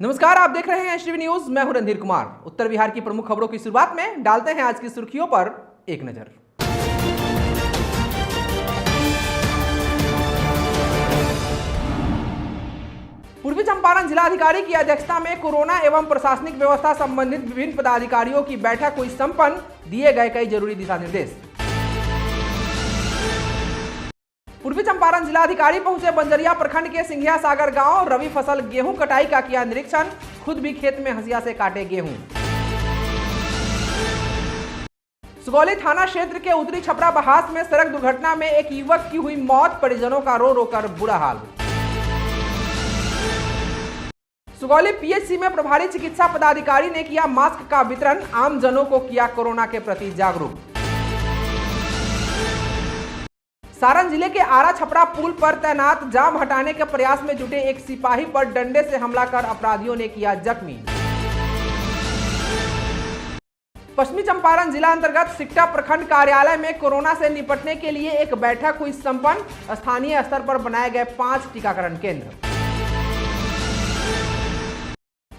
नमस्कार, आप देख रहे हैं एचटीवी न्यूज। मैं हूं रणधीर कुमार। उत्तर बिहार की प्रमुख खबरों की शुरुआत में डालते हैं आज की सुर्खियों पर एक नजर। पूर्वी चंपारण जिलाधिकारी की अध्यक्षता में कोरोना एवं प्रशासनिक व्यवस्था संबंधित विभिन्न पदाधिकारियों की बैठक हुई संपन्न। दिए गए कई जरूरी दिशा निर्देश। पूर्वी चंपारण जिलाधिकारी पहुंचे बंजरिया प्रखंड के सिंघिया सागर गांव। रवि फसल गेहूं कटाई का किया निरीक्षण। खुद भी खेत में हंसिया से काटे गेहूं। सुगौली थाना क्षेत्र के उत्तरी छपरा बहास में सड़क दुर्घटना में एक युवक की हुई मौत। परिजनों का रो रो कर बुरा हाल। सुगौली पीएचसी में प्रभारी चिकित्सा पदाधिकारी ने किया मास्क का वितरण। आम जनों को किया कोरोना के प्रति जागरूक। सारण जिले के आरा छपरा पुल पर तैनात जाम हटाने के प्रयास में जुटे एक सिपाही पर डंडे से हमला कर अपराधियों ने किया जख्मी। पश्चिमी चंपारण जिला अंतर्गत सिकटा प्रखंड कार्यालय में कोरोना से निपटने के लिए एक बैठक हुई संपन्न। स्थानीय स्तर पर बनाए गए 5 टीकाकरण केंद्र।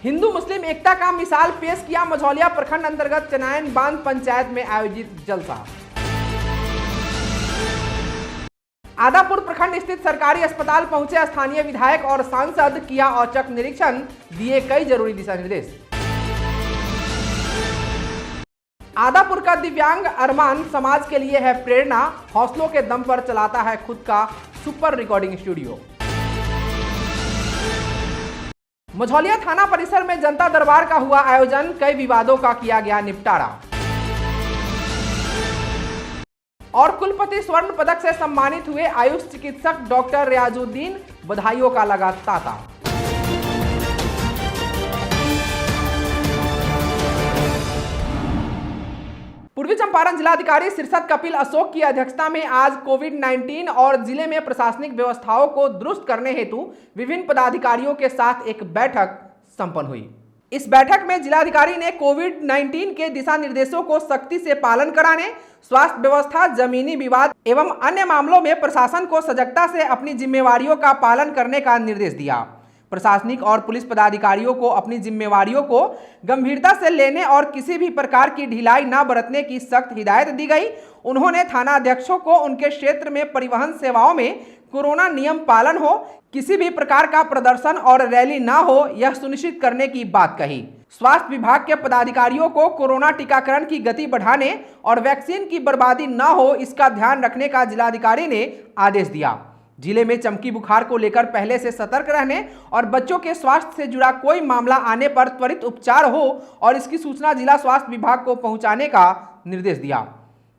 हिंदू मुस्लिम एकता का मिसाल पेश किया मझौलिया प्रखंड अंतर्गत चनायन बांध पंचायत में आयोजित जलसा। आदापुर प्रखंड स्थित सरकारी अस्पताल पहुंचे स्थानीय विधायक और सांसद। किया औचक निरीक्षण। दिए कई जरूरी दिशा निर्देश। आदापुर का दिव्यांग अरमान समाज के लिए है प्रेरणा। हौसलों के दम पर चलाता है खुद का सुपर रिकॉर्डिंग स्टूडियो। मझौलिया थाना परिसर में जनता दरबार का हुआ आयोजन। कई विवादों का किया गया निपटारा। और कुलपति स्वर्ण पदक से सम्मानित हुए आयुष चिकित्सक डॉक्टर रियाजुद्दीन। बधाइयों का लगा तांता। पूर्वी चंपारण जिलाधिकारी शीर्षत कपिल अशोक की अध्यक्षता में आज कोविड-19 और जिले में प्रशासनिक व्यवस्थाओं को दुरुस्त करने हेतु विभिन्न पदाधिकारियों के साथ एक बैठक संपन्न हुई। इस बैठक में जिलाधिकारी ने कोविड-19 के दिशा निर्देशों को सख्ती से पालन कराने, स्वास्थ्य व्यवस्था, जमीनी विवाद एवं अन्य मामलों में प्रशासन को सजगता से अपनी जिम्मेवारियों का पालन करने का निर्देश दिया। प्रशासनिक और पुलिस पदाधिकारियों को अपनी जिम्मेवारियों को गंभीरता से लेने और किसी भी प्रकार की ढिलाई न बरतने की सख्त हिदायत दी गई। उन्होंने थाना अध्यक्षों को उनके क्षेत्र में परिवहन सेवाओं में कोरोना नियम पालन हो, किसी भी प्रकार का प्रदर्शन और रैली ना हो, यह सुनिश्चित करने की बात कही। स्वास्थ्य विभाग के पदाधिकारियों को कोरोना टीकाकरण की गति बढ़ाने और वैक्सीन की बर्बादी ना हो, इसका ध्यान रखने का जिलाधिकारी ने आदेश दिया। जिले में चमकी बुखार को लेकर पहले से सतर्क रहने और बच्चों के स्वास्थ्य से जुड़ा कोई मामला आने पर त्वरित उपचार हो और इसकी सूचना जिला स्वास्थ्य विभाग को पहुंचाने का निर्देश दिया।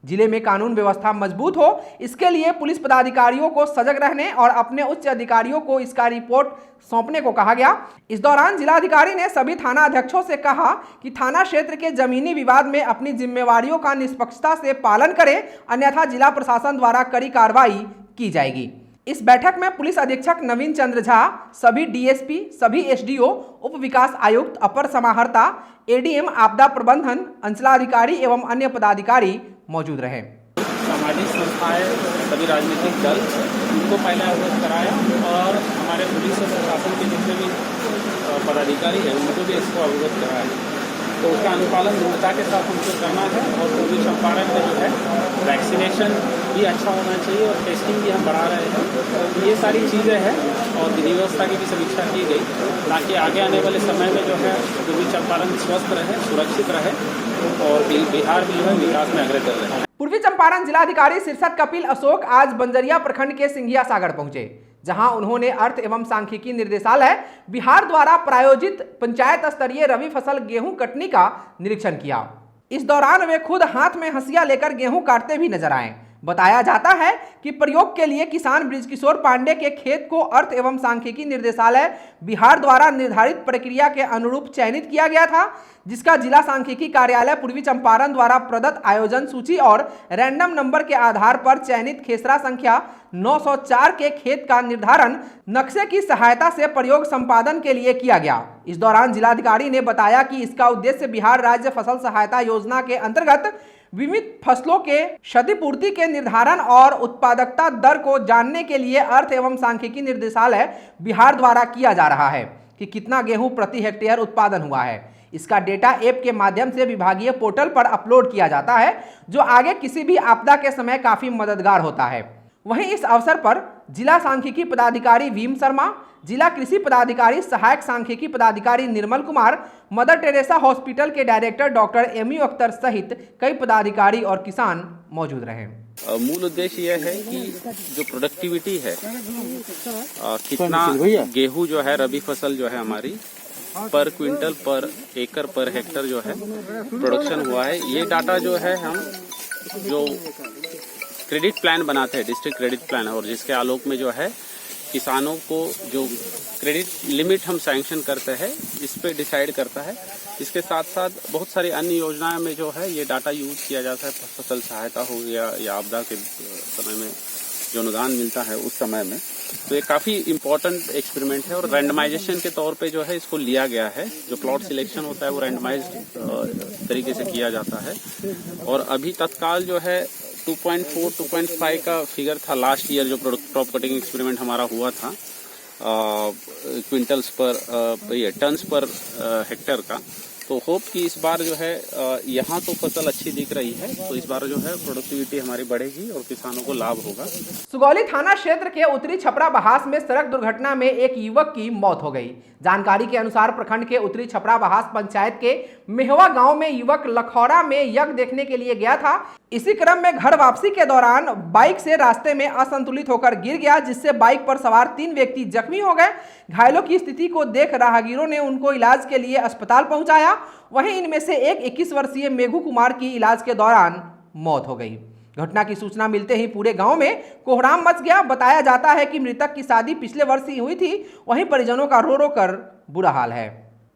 जिले में कानून व्यवस्था मजबूत हो, इसके लिए पुलिस पदाधिकारियों को सजग रहने और अपने उच्च अधिकारियों को इसका रिपोर्ट सौंपने को कहा गया। इस दौरान जिलाधिकारी ने सभी थाना अध्यक्षों से कहा कि थाना क्षेत्र के जमीनी विवाद में अपनी जिम्मेवारियों का निष्पक्षता से पालन करें, अन्यथा जिला प्रशासन द्वारा कड़ी कार्रवाई की जाएगी। इस बैठक में पुलिस अधीक्षक नवीन चंद्र झा, सभी डीएसपी, सभी एसडीओ, उप विकास आयुक्त, अपर समाहर्ता, एडीएम आपदा प्रबंधन, अंचलाधिकारी एवं अन्य पदाधिकारी मौजूद रहे। सामाजिक संस्थाएं, सभी राजनीतिक दल, उनको पहले अवगत कराया और हमारे पुलिस और प्रशासन के जितने भी पदाधिकारी हैं उनको भी इसको अवगत कराया। तो उसका अनुपालन दृढ़ता के साथ हमको करना है और पूर्वी चंपारण में जो है वैक्सीनेशन भी अच्छा होना चाहिए और टेस्टिंग भी हम बढ़ा रहे हैं। तो ये सारी चीज़ें हैं और विधि व्यवस्था की भी समीक्षा की गई ताकि आगे आने वाले समय में जो है पूर्वी चंपारण स्वस्थ रहे, सुरक्षित रहे और बिहार भी जो है विकास में अग्रसर रहे। पूर्वी चंपारण जिलाधिकारी शीर्षत कपिल अशोक आज बंजरिया प्रखंड के सिंघिया सागर पहुंचे, जहां उन्होंने अर्थ एवं सांख्यिकी निर्देशालय बिहार द्वारा प्रायोजित पंचायत स्तरीय रवि फसल गेहूं कटनी का निरीक्षण किया। इस दौरान वे खुद हाथ में हंसिया लेकर गेहूं काटते भी नजर आए। बताया जाता है कि प्रयोग के लिए किसान बृजकिशोर पांडे के खेत को अर्थ एवं सांख्यिकी निर्देशालय बिहार द्वारा निर्धारित प्रक्रिया के अनुरूप चयनित किया गया था, जिसका जिला सांख्यिकी कार्यालय पूर्वी चंपारण द्वारा प्रदत्त आयोजन सूची और रैंडम नंबर के आधार पर चयनित खेसरा संख्या 904 के खेत का निर्धारण नक्शे की सहायता से प्रयोग संपादन के लिए किया गया। इस दौरान जिलाधिकारी ने बताया कि इसका उद्देश्य बिहार राज्य फसल सहायता योजना के अंतर्गत विविध फसलों के क्षतिपूर्ति के निर्धारण और उत्पादकता दर को जानने के लिए अर्थ एवं सांख्यिकी निर्देशालय बिहार द्वारा किया जा रहा है। कि कितना गेहूं प्रति हेक्टेयर उत्पादन हुआ है। इसका डेटा ऐप के माध्यम से विभागीय पोर्टल पर अपलोड किया जाता है, जो आगे किसी भी आपदा के समय काफी मददगार होता है। वहीं इस अवसर पर जिला सांख्यिकी पदाधिकारी भीम शर्मा, जिला कृषि पदाधिकारी सहायक सांख्यिकी पदाधिकारी Nirmal Kumar, mother Teresa hospital के डायरेक्टर डॉक्टर एमयू अख्तर सहित कई पदाधिकारी और किसान मौजूद रहे। मूल उद्देश्य यह है कि जो प्रोडक्टिविटी है, कितना गेहूं जो है रबी फसल जो है हमारी पर क्विंटल पर एकड़ पर हेक्टर जो है प्रोडक्शन हुआ है, ये डाटा जो है हम जो क्रेडिट प्लान बनाते हैं, डिस्ट्रिक्ट क्रेडिट प्लान, और जिसके आलोक में जो है किसानों को जो क्रेडिट लिमिट हम सैंक्शन करते हैं इस पे डिसाइड करता है। इसके साथ साथ बहुत सारी अन्य योजनाओं में जो है ये डाटा यूज किया जाता है, फसल सहायता हो या आपदा के समय में जो अनुदान मिलता है उस समय में। तो ये काफ़ी इम्पोर्टेंट एक्सपेरिमेंट है और रैंडमाइजेशन के तौर पे जो है इसको लिया गया है। जो प्लॉट सिलेक्शन होता है वो रैंडमाइज्ड तरीके से किया जाता है और अभी तत्काल जो है 2.4, 2.5 का फिगर था लास्ट ईयर जो क्रॉप कटिंग एक्सपेरिमेंट हमारा हुआ था क्विंटल्स पर टन्स पर हेक्टर का। तो होप कि इस बार जो है यहाँ तो फसल अच्छी दिख रही है, तो इस बार जो है प्रोडक्टिविटी हमारी बढ़ेगी और किसानों को लाभ होगा। सुगौली थाना क्षेत्र के उत्तरी छपरा बहास में सड़क दुर्घटना में एक युवक की मौत हो गई। जानकारी के अनुसार प्रखंड के उत्तरी छपरा बहास पंचायत के मेहवा गांव में युवक लखौरा में यज्ञ देखने के लिए गया था। इसी क्रम में घर वापसी के दौरान बाइक से रास्ते में असंतुलित होकर गिर गया, जिससे बाइक पर सवार 3 व्यक्ति जख्मी हो गए। घायलों की स्थिति को देख राहगीरों ने उनको इलाज के लिए अस्पताल पहुंचाया। वहीं इनमें से एक 21 वर्षीय मेघू कुमार की इलाज के दौरान मौत हो गई। घटना की सूचना मिलते ही पूरे गांव में कोहराम मच गया। बताया जाता है कि मृतक की शादी पिछले वर्ष ही हुई थी। वहीं परिजनों का रो रो कर बुरा हाल है।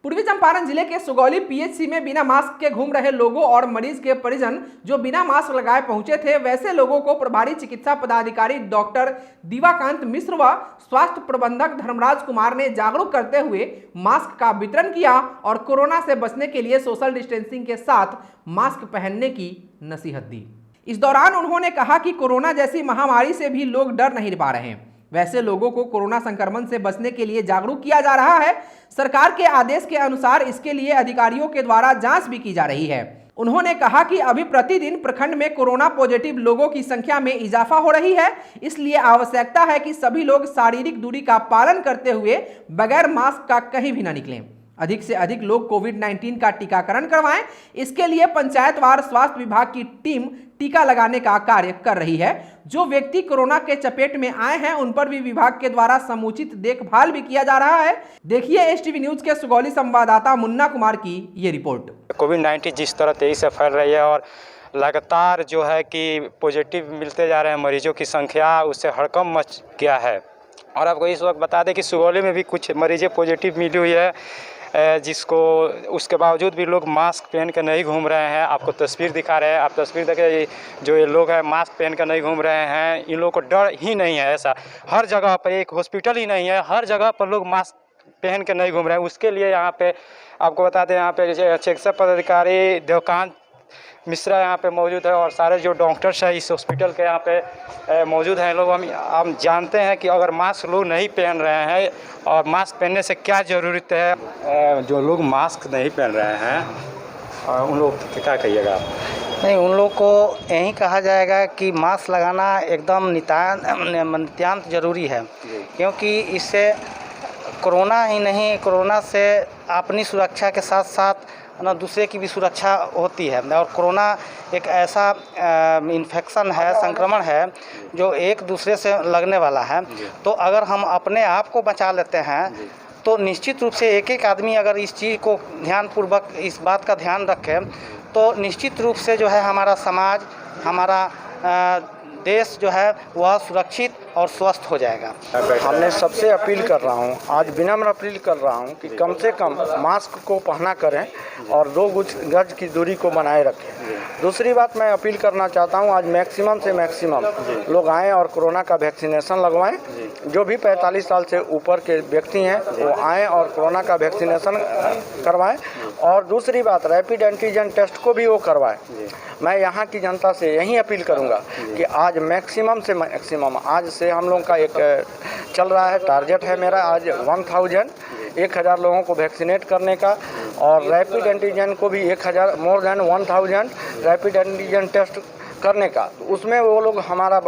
पूर्वी चंपारण जिले के सुगौली पीएचसी में बिना मास्क के घूम रहे लोगों और मरीज के परिजन जो बिना मास्क लगाए पहुंचे थे, वैसे लोगों को प्रभारी चिकित्सा पदाधिकारी डॉक्टर दिवाकांत मिश्र व स्वास्थ्य प्रबंधक धर्मराज कुमार ने जागरूक करते हुए मास्क का वितरण किया और कोरोना से बचने के लिए सोशल डिस्टेंसिंग के साथ मास्क पहनने की नसीहत दी। इस दौरान उन्होंने कहा कि कोरोना जैसी महामारी से भी लोग डर नहीं पा रहे हैं, वैसे लोगों को कोरोना संक्रमण से बचने के लिए जागरूक किया जा रहा है। सरकार के आदेश के अनुसार इसके लिए अधिकारियों के द्वारा जांच भी की जा रही है। उन्होंने कहा कि अभी प्रतिदिन प्रखंड में कोरोना पॉजिटिव लोगों की संख्या में इजाफा हो रही है, इसलिए आवश्यकता है कि सभी लोग शारीरिक दूरी का पालन करते हुए बगैर मास्क का कहीं भी न निकलें। अधिक से अधिक लोग कोविड-19 का टीकाकरण करवाएं। इसके लिए पंचायतवार स्वास्थ्य विभाग की टीम टीका लगाने का कार्य कर रही है। जो व्यक्ति कोरोना के चपेट में आए हैं उन पर भी विभाग के द्वारा समुचित देखभाल भी किया जा रहा है। देखिए एसटीवी न्यूज के सुगौली संवाददाता मुन्ना कुमार की ये रिपोर्ट। कोविड-19 जिस तरह तेजी से फैल रही है और लगातार जो है कि पॉजिटिव मिलते जा रहे हैं मरीजों की संख्या, उससे हड़कंप मच गया है। और आपको इस वक्त बता दें कि सुगौली में भी कुछ मरीजें पॉजिटिव मिली हुई है, जिसको उसके बावजूद भी लोग मास्क पहन कर नहीं घूम रहे हैं। आपको तस्वीर दिखा रहे हैं, आप तस्वीर देखिए, जो ये लोग हैं मास्क पहन कर नहीं घूम रहे हैं। इन लोगों को डर ही नहीं है। ऐसा हर जगह पर, एक हॉस्पिटल ही नहीं है, हर जगह पर लोग मास्क पहन कर नहीं घूम रहे हैं। उसके लिए यहाँ पे आपको बता दें, यहाँ पे चिकित्सा पदाधिकारी देवकांत मिश्रा यहाँ पे मौजूद है और सारे जो डॉक्टर्स हैं इस हॉस्पिटल के यहाँ पे मौजूद हैं। लोग हम जानते हैं कि अगर मास्क लोग नहीं पहन रहे हैं और मास्क पहनने से क्या ज़रूरत है। जो लोग मास्क नहीं पहन रहे हैं उन लोग क्या कहिएगा आप? नहीं, उन लोग को यही कहा जाएगा कि मास्क लगाना एकदम नितांत ज़रूरी है, क्योंकि इससे कोरोना ही नहीं, कोरोना से अपनी सुरक्षा के साथ साथ ना दूसरे की भी सुरक्षा होती है। और कोरोना एक ऐसा इन्फेक्शन है, संक्रमण है जो एक दूसरे से लगने वाला है। तो अगर हम अपने आप को बचा लेते हैं तो निश्चित रूप से एक एक आदमी अगर इस चीज़ को ध्यानपूर्वक इस बात का ध्यान रखे तो निश्चित रूप से जो है हमारा समाज, हमारा देश जो है वह सुरक्षित और स्वस्थ हो जाएगा। हमने सबसे अपील कर रहा हूं, आज विनम्र अपील कर रहा हूं कि कम से कम मास्क को पहना करें और 2 गज की दूरी को बनाए रखें। दूसरी बात मैं अपील करना चाहता हूं, आज मैक्सिमम से मैक्सिमम लोग आएँ और कोरोना का वैक्सीनेशन लगवाएं। जो भी 45 साल से ऊपर के व्यक्ति हैं वो आएँ और कोरोना का वैक्सीनेशन करवाएं। और दूसरी बात, रैपिड एंटीजन टेस्ट को भी वो करवाएं। मैं यहाँ की जनता से यही अपील करूँगा कि आज मैक्सिमम से मैक्सिमम, आज से हम लोग का एक चल रहा है, टारगेट है मेरा आज 1000 1000 लोगों को वैक्सीनेट करने का, और रैपिड एंटीजन को भी 1000 more than 1000 rapid antigen test करने का। उसमें वो लोग हमारा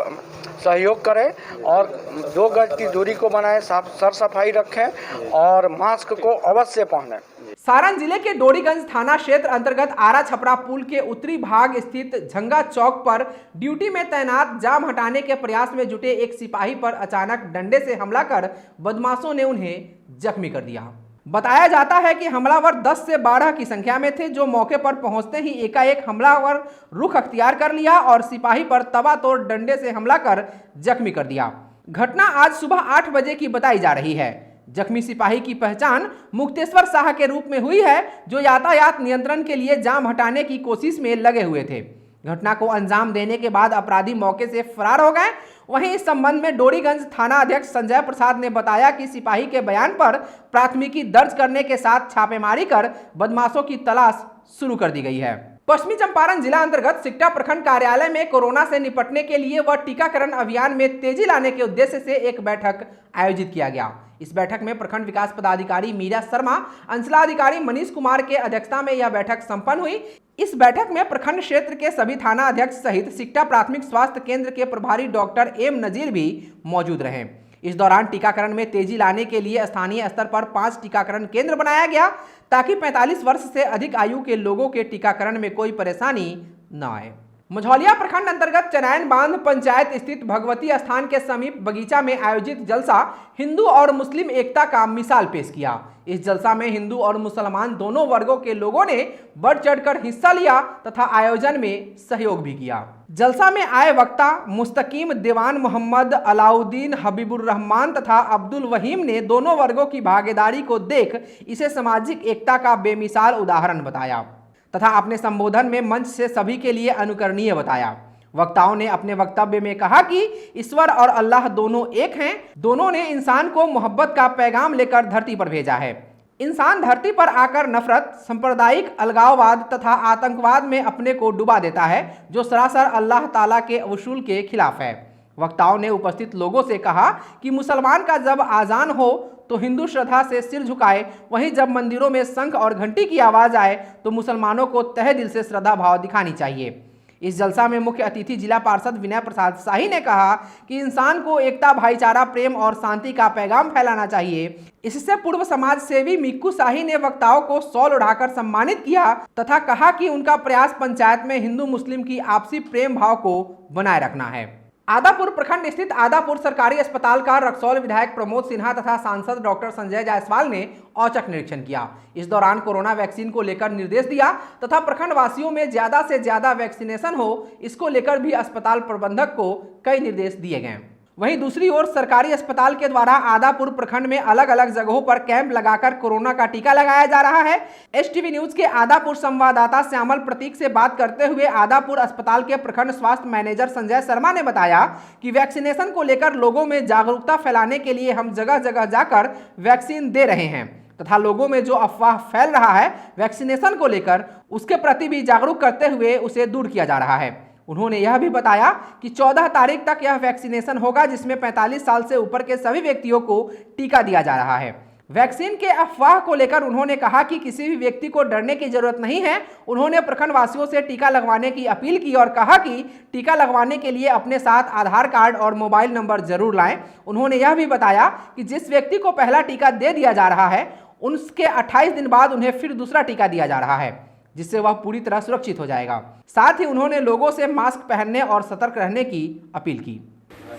सहयोग करें और 2 गज की दूरी को बनाएं, सर सफाई रखें और मास्क को अवश्य पहनें। सारण जिले के डोरीगंज थाना क्षेत्र अंतर्गत आरा छपरा पुल के उत्तरी भाग स्थित झंगा चौक पर ड्यूटी में तैनात जाम हटाने के प्रयास में जुटे एक सिपाही पर अचानक डंडे से हमला कर बदमाशों ने उन्हें जख्मी कर दिया। बताया जाता है कि हमलावर 10 से 12 की संख्या में थे, जो मौके पर पहुंचते ही एकाएक हमलावर रुख अख्तियार कर लिया और सिपाही पर तबातोड़ डंडे से हमला कर जख्मी कर दिया। घटना आज सुबह 8 बजे की बताई जा रही है। जख्मी सिपाही की पहचान मुक्तेश्वर शाह के रूप में हुई है, जो यातायात नियंत्रण के लिए जाम हटाने की कोशिश में लगे हुए थे। घटना को अंजाम देने के बाद अपराधी मौके से फरार हो गए। वहीं इस संबंध में डोरीगंज थाना अध्यक्ष संजय प्रसाद ने बताया कि सिपाही के बयान पर प्राथमिकी दर्ज करने के साथ छापेमारी कर बदमाशों की तलाश शुरू कर दी गई है। पश्चिमी चंपारण जिला अंतर्गत सिकटा प्रखंड कार्यालय में कोरोना से निपटने के लिए व टीकाकरण अभियान में तेजी लाने के उद्देश्य से एक बैठक आयोजित किया गया। इस बैठक में प्रखंड विकास पदाधिकारी मीरा शर्मा, अंचलाधिकारी मनीष कुमार के अध्यक्षता में यह बैठक संपन्न हुई। इस बैठक में प्रखंड क्षेत्र के सभी थाना अध्यक्ष सहित सिकटा प्राथमिक स्वास्थ्य केंद्र के प्रभारी डॉक्टर एम नजीर भी मौजूद रहे। इस दौरान टीकाकरण में तेजी लाने के लिए स्थानीय स्तर पर 5 टीकाकरण केंद्र बनाया गया, ताकि 45 वर्ष से अधिक आयु के लोगों के टीकाकरण में कोई परेशानी न आए। मझौलिया प्रखंड अंतर्गत चनैन बांध पंचायत स्थित भगवती स्थान के समीप बगीचा में आयोजित जलसा हिंदू और मुस्लिम एकता का मिसाल पेश किया। इस जलसा में हिंदू और मुसलमान दोनों वर्गों के लोगों ने बढ़ चढ़कर हिस्सा लिया तथा आयोजन में सहयोग भी किया। जलसा में आए वक्ता मुस्तकीम दीवान मोहम्मद अलाउद्दीन हबीबुर रहमान तथा अब्दुल वहीम ने दोनों वर्गों की भागीदारी को देख इसे सामाजिक एकता का बेमिसाल उदाहरण बताया तथा अपने संबोधन में मंच से सभी के लिए अनुकरणीय बताया। वक्ताओं ने अपने वक्तव्य में कहा कि ईश्वर और अल्लाह दोनों एक हैं। दोनों ने इंसान को मोहब्बत का पैगाम लेकर धरती पर भेजा है। इंसान धरती पर आकर नफरत, सांप्रदायिक अलगाववाद तथा आतंकवाद में अपने को डुबा देता है, जो सरासर अल्लाह ताला के उसूल के खिलाफ है। वक्ताओं ने उपस्थित लोगों से कहा कि मुसलमान का जब आजान हो तो हिंदू श्रद्धा से सिर झुकाए, वहीं जब मंदिरों में शंख और घंटी की आवाज आए तो मुसलमानों को तहे दिल से श्रद्धा भाव दिखानी चाहिए। इस जलसा में मुख्य अतिथि जिला पार्षद विनय प्रसाद शाही ने कहा कि इंसान को एकता, भाईचारा, प्रेम और शांति का पैगाम फैलाना चाहिए। इससे पूर्व समाज सेवी मिक्कू शाही ने वक्ताओं को शॉल उड़ाकर सम्मानित किया तथा कहा कि उनका प्रयास पंचायत में हिंदू मुस्लिम की आपसी प्रेम भाव को बनाए रखना है। आदापुर प्रखंड स्थित आदापुर सरकारी अस्पताल का रक्सौल विधायक प्रमोद सिन्हा तथा सांसद डॉक्टर संजय जायसवाल ने औचक निरीक्षण किया। इस दौरान कोरोना वैक्सीन को लेकर निर्देश दिया तथा प्रखंड वासियों में ज्यादा से ज्यादा वैक्सीनेशन हो, इसको लेकर भी अस्पताल प्रबंधक को कई निर्देश दिए गए। वहीं दूसरी ओर सरकारी अस्पताल के द्वारा आदापुर प्रखंड में अलग अलग जगहों पर कैंप लगाकर कोरोना का टीका लगाया जा रहा है। एसटीवी न्यूज के आदापुर संवाददाता श्यामल प्रतीक से बात करते हुए आदापुर अस्पताल के प्रखंड स्वास्थ्य मैनेजर संजय शर्मा ने बताया कि वैक्सीनेशन को लेकर लोगों में जागरूकता फैलाने के लिए हम जगह जगह जाकर वैक्सीन दे रहे हैं तथा लोगों में जो अफवाह फैल रहा है वैक्सीनेशन को लेकर, उसके प्रति भी जागरूक करते हुए उसे दूर किया जा रहा है। उन्होंने यह भी बताया कि 14 तारीख तक यह वैक्सीनेशन होगा, जिसमें 45 साल से ऊपर के सभी व्यक्तियों को टीका दिया जा रहा है। वैक्सीन के अफवाह को लेकर उन्होंने कहा कि किसी भी व्यक्ति को डरने की जरूरत नहीं है। उन्होंने प्रखंड वासियों से टीका लगवाने की अपील की और कहा कि टीका लगवाने के लिए अपने साथ आधार कार्ड और मोबाइल नंबर जरूर लाएं। उन्होंने यह भी बताया कि जिस व्यक्ति को पहला टीका दे दिया जा रहा है, उसके 28 दिन बाद उन्हें फिर दूसरा टीका दिया जा रहा है, जिससे वह पूरी तरह सुरक्षित हो जाएगा। साथ ही उन्होंने लोगों से मास्क पहनने और सतर्क रहने की अपील की।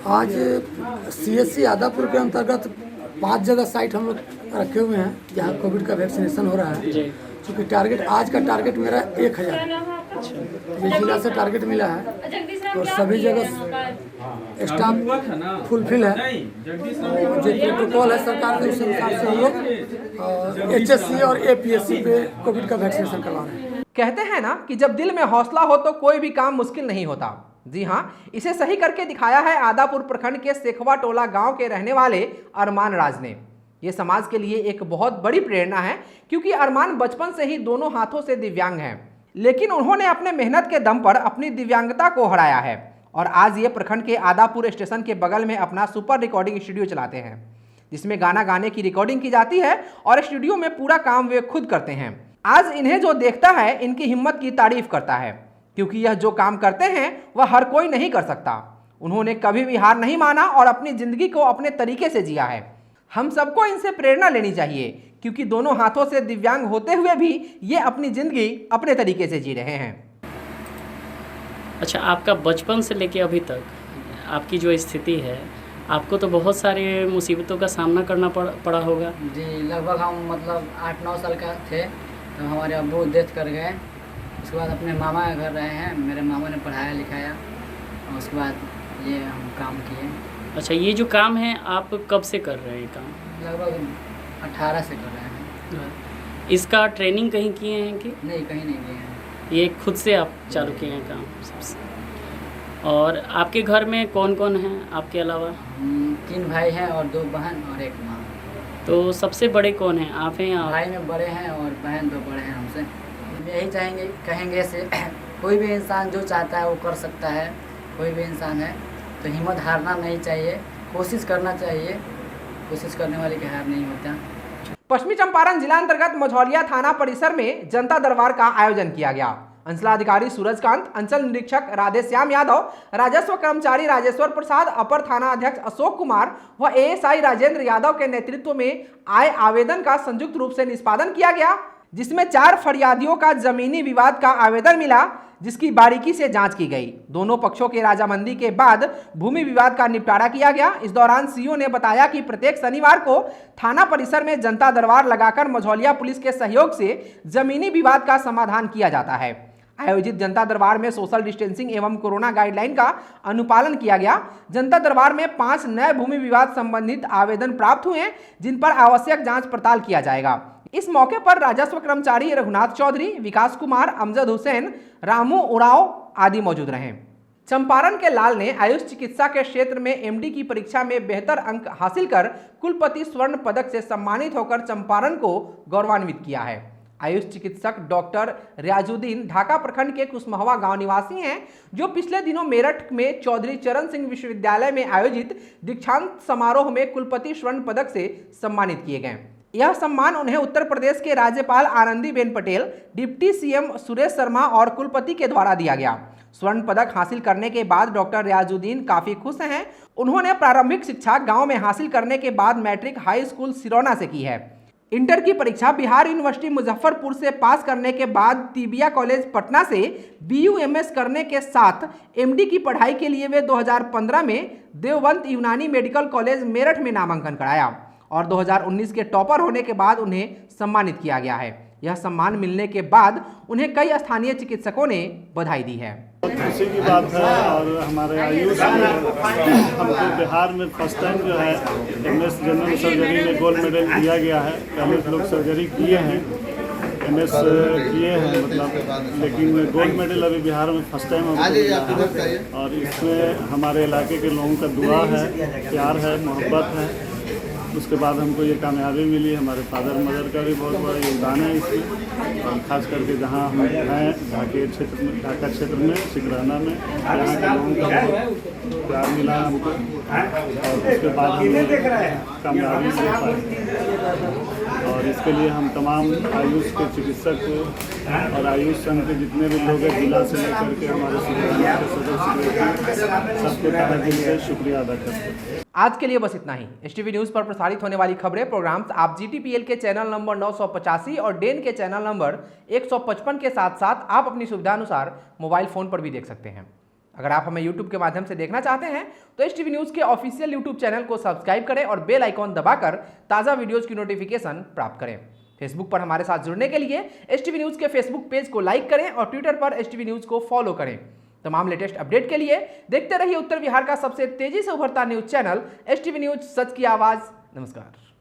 आज सीएससी आदापुर के अंतर्गत 5 जगह साइट हम लोग रखे हुए हैं जहाँ कोविड का वैक्सीनेशन हो रहा है। क्योंकि टारगेट, आज का टारगेट मेरा 1000 ये जिला से टारगेट मिला है और सभी जगह स्टाफ फुलफिल है। जो प्रोटोकॉल है सरकार के, उस अनुसार से हम लोग HSC और APSC पे कोविड का वैक्सीनेशन करवा रहे हैं। कहते हैं ना कि जब दिल में हौसला हो तो कोई भी काम मुश्किल नहीं होता। जी हाँ, इसे सही करके दिखाया है आदापुर प्रखंड के सेखवा टोला गांव के रहने वाले अरमान राज ने। ये समाज के लिए एक बहुत बड़ी प्रेरणा है, क्योंकि अरमान बचपन से ही दोनों हाथों से दिव्यांग हैं, लेकिन उन्होंने अपने मेहनत के दम पर अपनी दिव्यांगता को हराया है और आज ये प्रखंड के आदापुर स्टेशन के बगल में अपना सुपर रिकॉर्डिंग स्टूडियो चलाते हैं। जिसमें गाना गाने की रिकॉर्डिंग की जाती है और स्टूडियो में पूरा काम वे खुद करते हैं। आज इन्हें जो देखता है इनकी हिम्मत की तारीफ करता है, क्योंकि यह जो काम करते हैं वह हर कोई नहीं कर सकता। उन्होंने कभी भी हार नहीं माना और अपनी जिंदगी को अपने तरीके से जिया है। हम सबको इनसे प्रेरणा लेनी चाहिए, क्योंकि दोनों हाथों से दिव्यांग होते हुए भी ये अपनी जिंदगी अपने तरीके से जी रहे हैं। अच्छा, आपका बचपन से लेके अभी तक आपकी जो स्थिति है, आपको तो बहुत सारे मुसीबतों का सामना करना पड़ा होगा। जी, लगभग हम मतलब 8-9 साल का थे तो हमारे अब्बू डेथ कर गए। उसके बाद अपने मामा के घर रहे हैं, मेरे मामा ने पढ़ाया लिखाया और उसके बाद ये हम काम किए। अच्छा, ये जो काम है आप कब से कर रहे हैं काम? लगभग 18 से कर रहे हैं। इसका ट्रेनिंग कहीं किए हैं कि नहीं, कहीं नहीं किए हैं। ये खुद से आप चालू किए हैं काम सबसे? और आपके घर में कौन कौन है आपके अलावा? 3 भाई हैं और 2 बहन और 1 माँ। तो सबसे बड़े कौन हैं, आप हैं या भाई में बड़े हैं और बहन 2 बड़े हैं हमसे। यही कहेंगे से कोई भी इंसान जो चाहता है वो कर सकता है। कोई भी इंसान है तो हिम्मत हारना नहीं चाहिए, कोशिश करना चाहिए। कोशिश करने वाले की हार नहीं होता। पश्चिमी चंपारण जिला अंतर्गत मझौलिया थाना परिसर में जनता दरबार का आयोजन किया गया। अंचलाधिकारी सूरजकांत, अंचल निरीक्षक राधेश्याम यादव, राजस्व कर्मचारी राजेश्वर प्रसाद, अपर थाना अध्यक्ष अशोक कुमार व एएसआई राजेंद्र यादव के नेतृत्व में आए आवेदन का संयुक्त रूप से निष्पादन किया गया, जिसमें 4 फरियादियों का जमीनी विवाद का आवेदन मिला, जिसकी बारीकी से जांच की गई। दोनों पक्षों के राजामंदी के बाद भूमि विवाद का निपटारा किया गया। इस दौरान सीओ ने बताया कि प्रत्येक शनिवार को थाना परिसर में जनता दरबार लगाकर मझौलिया पुलिस के सहयोग से जमीनी विवाद का समाधान किया जाता है। आयोजित जनता दरबार में सोशल डिस्टेंसिंग एवं कोरोना गाइडलाइन का अनुपालन किया गया। जनता दरबार में 5 नए भूमि विवाद संबंधित आवेदन प्राप्त हुए, जिन पर आवश्यक जांच पड़ताल किया जाएगा। इस मौके पर राजस्व कर्मचारी रघुनाथ चौधरी, विकास कुमार, अमजद हुसैन, रामू उराव आदि मौजूद रहे। चंपारण के लाल ने आयुष चिकित्सा के क्षेत्र में एमडी की परीक्षा में बेहतर अंक हासिल कर कुलपति स्वर्ण पदक से सम्मानित होकर चंपारण को गौरवान्वित किया है। आयुष चिकित्सक डॉक्टर रियाजुद्दीन ढाका प्रखंड के कुसमहवा गांव निवासी हैं, जो पिछले दिनों मेरठ में चौधरी चरण सिंह विश्वविद्यालय में आयोजित दीक्षांत समारोह में कुलपति स्वर्ण पदक से सम्मानित किए गए। यह सम्मान उन्हें उत्तर प्रदेश के राज्यपाल आनंदीबेन पटेल, डिप्टी सीएम सुरेश शर्मा और कुलपति के द्वारा दिया गया। स्वर्ण पदक हासिल करने के बाद डॉक्टर रियाजुद्दीन काफी खुश हैं। उन्होंने प्रारंभिक शिक्षा गांव में हासिल करने के बाद मैट्रिक हाई स्कूल सिरौना से की है। इंटर की परीक्षा बिहार यूनिवर्सिटी मुजफ्फरपुर से पास करने के बाद तिबिया कॉलेज पटना से BUMS करने के साथ MD की पढ़ाई के लिए वे 2015 में देवबंद यूनानी मेडिकल कॉलेज मेरठ में नामांकन कराया और 2019 के टॉपर होने के बाद उन्हें सम्मानित किया गया है। यह सम्मान मिलने के बाद उन्हें कई स्थानीय चिकित्सकों ने बधाई दी है। खुशी की बात है और हमारे आयुष में हमको बिहार में फर्स्ट टाइम जो है MS जनरल सर्जरी में गोल्ड मेडल दिया गया है। पहले लोग सर्जरी किए हैं, MS किए हैं मतलब, लेकिन गोल्ड मेडल अभी बिहार में फर्स्ट टाइम हमको मिला है। और इसमें हमारे इलाके के लोगों का दुआ है, प्यार है, मोहब्बत है। उसके बाद हमको ये कामयाबी मिली। हमारे फादर मदर का भी बहुत बड़ा योगदान है इसमें, और ख़ास करके जहाँ हम हैं ढाका क्षेत्र में सिकराना में, यहाँ के लोगों का बहुत प्यार मिला हमको और उसके बाद हम कामयाबी ले पाए। और इसके लिए हम तमाम आयुष के चिकित्सक और आयुष संघ के जितने भी लोग हैं, जिला से लेकर के हमारे सिकराना के सदस्य, सबके तहे दिल से शुक्रिया अदा करते हैं। आज के लिए बस इतना ही। STV न्यूज़ पर प्रसारित होने वाली खबरें, प्रोग्राम्स आप GTPL के चैनल नंबर 985 और डेन के चैनल नंबर 155 के साथ साथ आप अपनी सुविधानुसार मोबाइल फ़ोन पर भी देख सकते हैं। अगर आप हमें YouTube के माध्यम से देखना चाहते हैं तो STV न्यूज़ के ऑफिशियल YouTube चैनल को सब्सक्राइब करें और बेल आइकॉन दबाकर ताज़ा वीडियोज़ की नोटिफिकेशन प्राप्त करें। फेसबुक पर हमारे साथ जुड़ने के लिए STV न्यूज़ के फेसबुक पेज को लाइक करें और ट्विटर पर STV न्यूज़ को फॉलो करें। तमाम लेटेस्ट अपडेट के लिए देखते रहिए उत्तर बिहार का सबसे तेजी से उभरता न्यूज चैनल STV न्यूज, सच की आवाज़। नमस्कार।